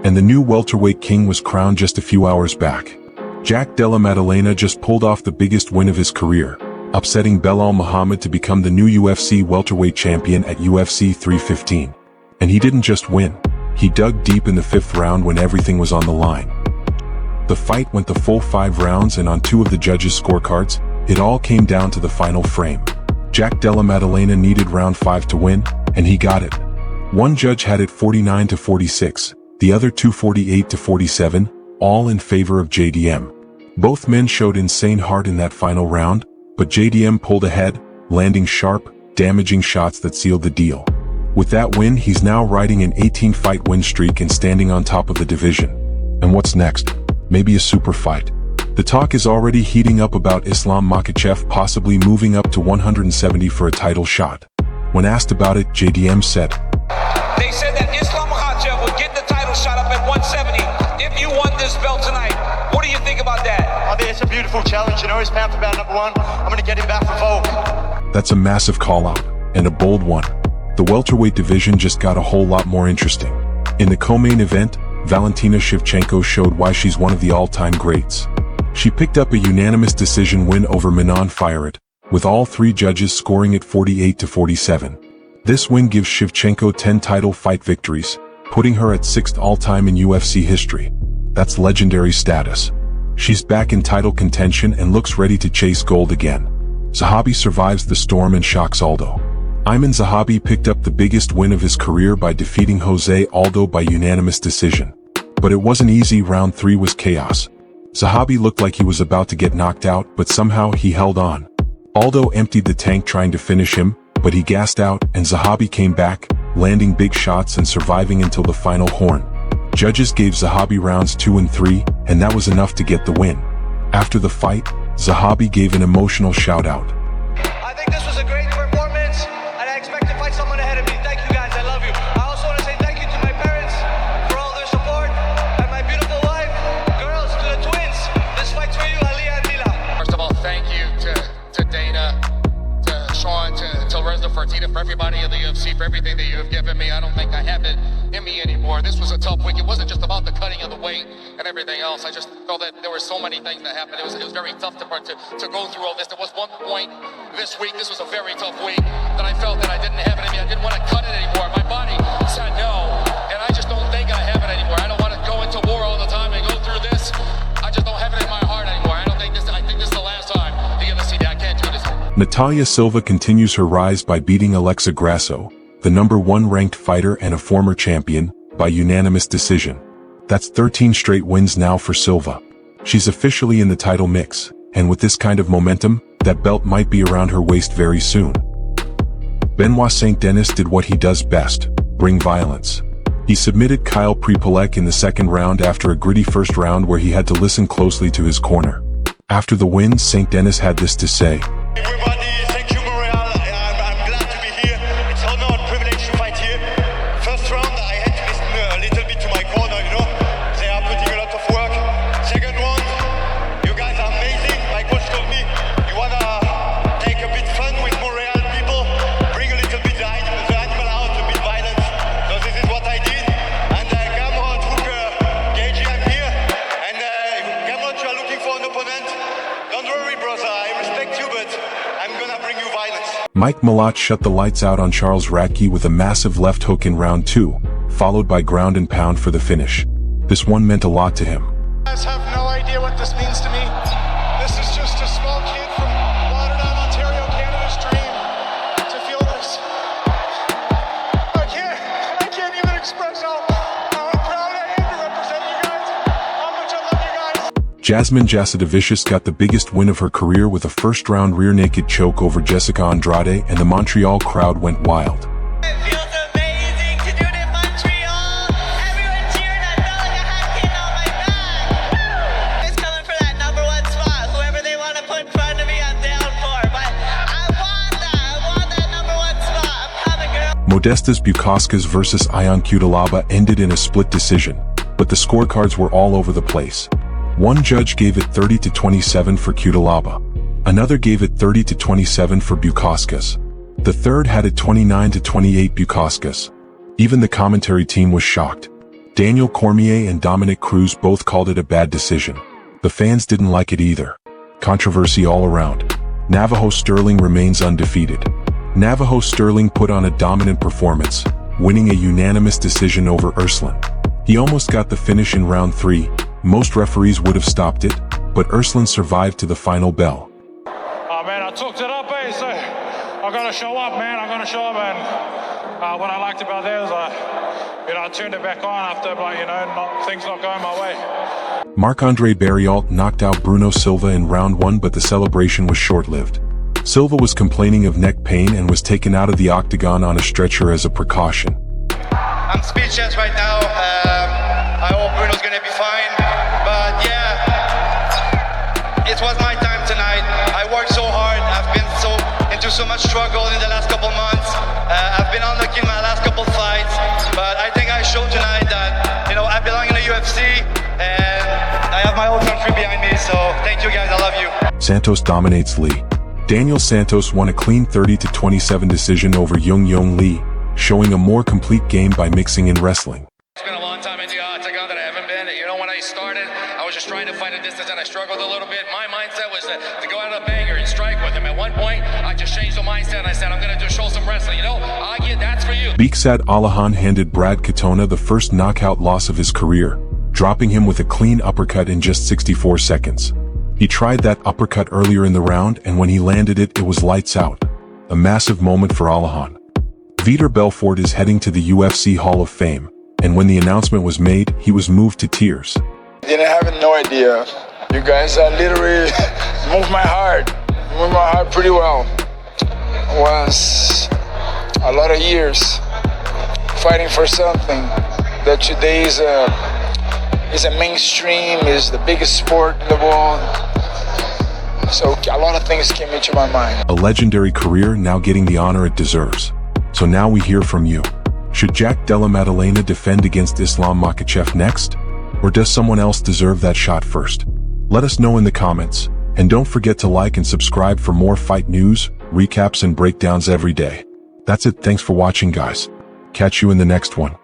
and the new welterweight king was crowned just a few hours back. Della Maddalena just pulled off the biggest win of his career, upsetting Belal Muhammad to become the new UFC welterweight champion at UFC 315. And he didn't just win, he dug deep in the 5th round when everything was on the line. The fight went the full 5 rounds, and on 2 of the judges' scorecards, it all came down to the final frame. Della Maddalena needed round 5 to win, and he got it. One judge had it 49-46, the other 2 48-47, all in favor of JDM. Both men showed insane heart in that final round, but JDM pulled ahead, landing sharp, damaging shots that sealed the deal. With that win, he's now riding an 18-fight win streak and standing on top of the division. And what's next? Maybe a super fight. The talk is already heating up about Islam Makhachev possibly moving up to 170 for a title shot. When asked about it, JDM said, "They said that Islam Makhachev would get the title shot up at 170 if you won this belt tonight. What do you think about that?" I think it's a beautiful challenge. You know, he's pound for pound number 1. I'm going to get him back for Volk. That's a massive call-out, and a bold one. The welterweight division just got a whole lot more interesting. In the co-main event, Valentina Shevchenko showed why she's one of the all-time greats. She picked up a unanimous decision win over Manon Fiorot, with all 3 judges scoring it 48-47. This win gives Shevchenko 10 title fight victories, putting her at 6th all-time in UFC history. That's legendary status. She's back in title contention and looks ready to chase gold again. Zahabi survives the storm and shocks Aldo. Ayman Zahabi picked up the biggest win of his career by defeating Jose Aldo by unanimous decision. But it wasn't easy. Round 3 was chaos. Zahabi looked like he was about to get knocked out, but somehow he held on. Aldo emptied the tank trying to finish him, but he gassed out, and Zahabi came back, landing big shots and surviving until the final horn. Judges gave Zahabi rounds 2 and 3, and that was enough to get the win. After the fight, Zahabi gave an emotional shout-out. I think this was a great performance, and I expect to fight someone ahead of me. Thank you guys, I love you. I also want to say thank you to my parents for all their support, and my beautiful wife, girls, to the twins. This fight's for you, Aliyah and Mila. First of all, thank you to Dana, to Sean, to Lorenzo Fertitta, for everybody in the UFC, for everything that you have given me. I don't think I have it in me anymore. This was a tough week. It wasn't just about the cutting of the weight and everything else. I just felt that there were so many things that happened. It was very tough to go through all this. There was one point this week, this was a very tough week, that I felt that I didn't have it in me. I didn't want to cut it anymore. My body said no, and I just don't think I have it anymore. I don't want to go into war all the time and go through this. I just don't have it in my heart anymore. I think this is the last time you're gonna see that. I can't do this. Natalia Silva continues her rise by beating Alexa Grasso, the number 1 ranked fighter and a former champion, by unanimous decision. That's 13 straight wins now for Silva. She's officially in the title mix, and with this kind of momentum, that belt might be around her waist very soon. Benoit St. Denis did what he does best, bring violence. He submitted Kyle Prepolek in the 2nd round after a gritty first round where he had to listen closely to his corner. After the win, St. Denis had this to say. Everybody, thank you, Montreal. I'm glad to be here. It's an honor and privilege to fight here. First round, I had to listen a little bit to my corner, you know. They are putting a lot of work. Second round, you guys are amazing. My coach told me, you want to take a bit fun with Montreal people, bring a little bit the animal out, a bit violence. So this is what I did. And Gamrot took Gage, I'm here. And Gamrot, you are looking for an opponent. Don't worry, brother. I respect you, but I'm gonna bring you violence. Mike Malott shut the lights out on Charles Radke with a massive left hook in round 2, followed by ground and pound for the finish. This one meant a lot to him. You guys have no idea what this means to me. This is just a small kid from Watertown, Ontario, Canada's dream to feel this. I can't even express how proud I am to represent you guys, how much I love you guys. Jasmine Jasudavicius got the biggest win of her career with a first-round rear-naked choke over Jessica Andrade, and the Montreal crowd went wild. It feels amazing to do it in Montreal. Everyone cheering. I felt like I had King on my back. It's coming for that number 1 spot. Whoever they want to put in front of me, I'm down for. But I want that. I want that number 1 spot. I'm coming, girl. Modestas Bukauskas versus Ion Cutelaba ended in a split decision, but the scorecards were all over the place. One judge gave it 30-27 for Cutelaba. Another gave it 30-27 for Bukauskas. The third had it 29-28 Bukauskas. Even the commentary team was shocked. Daniel Cormier and Dominic Cruz both called it a bad decision. The fans didn't like it either. Controversy all around. Navajo Sterling remains undefeated. Navajo Sterling put on a dominant performance, winning a unanimous decision over Urslan. He almost got the finish in round 3. Most referees would have stopped it, but Urslan survived to the final bell. Oh man, I took it up, so I gotta show up, man. I gotta show up, and what I liked about that is I turned it back on after, things not going my way. Marc-Andre Barriault knocked out Bruno Silva in round 1, but the celebration was short-lived. Silva was complaining of neck pain and was taken out of the octagon on a stretcher as a precaution. I'm speechless right now. I hope Bruno's gonna be fine. But yeah, it was my time tonight. I worked so hard. I've been into so much struggle in the last couple months. I've been unlucky in my last couple fights. But I think I showed tonight that, I belong in the UFC and I have my whole country behind me. So thank you guys. I love you. Santos dominates Lee. Daniel Santos won a clean 30-27 decision over Young Lee, showing a more complete game by mixing in wrestling. It's been a long time in the octagon that I haven't been. When I started, I was just trying to find a distance and I struggled a little bit. My mindset was to go out of a banger and strike with him. At one point, I just changed the mindset and I said, I'm going to just show some wrestling. That's for you. Biksat Alahan handed Brad Katona the first knockout loss of his career, dropping him with a clean uppercut in just 64 seconds. He tried that uppercut earlier in the round, and when he landed it, it was lights out. A massive moment for Alahan. Vitor Belfort is heading to the UFC Hall of Fame, and when the announcement was made, he was moved to tears. I have no idea. You guys literally moved my heart. Moved my heart pretty well. It was a lot of years fighting for something that today is a mainstream, is the biggest sport in the world. So a lot of things came into my mind. A legendary career now getting the honor it deserves. So now we hear from you. Should Jack Della Maddalena defend against Islam Makhachev next? Or does someone else deserve that shot first? Let us know in the comments. And don't forget to like and subscribe for more fight news, recaps and breakdowns every day. That's it. Thanks for watching, guys. Catch you in the next one.